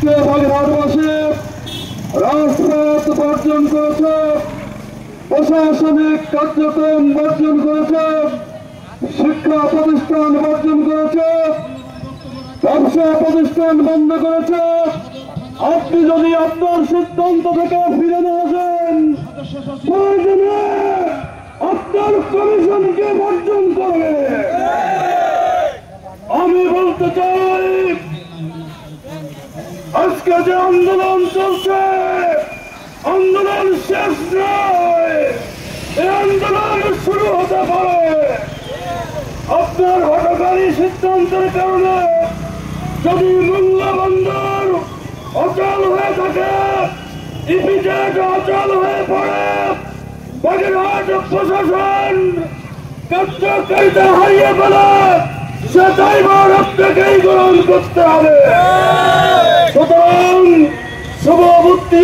আজকে বাগেরহাটবাসী রাজপথ বর্জন করেছে, প্রশাসনিক কার্যক্রম বর্জন করেছে, শিক্ষা প্রতিষ্ঠান বর্জন করেছে, ব্যবসা প্রতিষ্ঠান বন্ধ করেছে। আপনি যদি আপনার সিদ্ধান্ত থেকে ফিরে না আসেন, প্রয়োজনে আপনার কমিশনকে বর্জন করবে। আমি বলতে চাই, আজকে যে আন্দোলন চলছে, আন্দোলন শেষ নয়, এই আন্দোলন শুরু হতে পারে। আপনার হঠকারী সিদ্ধান্তের কারণে যদি মোংলা বন্দর অচল হয়ে থাকে, ইপিজেড অচল হয়ে পড়ে, বাগেরহাট প্রশাসন কার্যকারিতা হারিয়ে ফেলে, সে দায়ভার আপনাকেই গ্রহণ করতে হবে। সুতরাং শুভ বুদ্ধি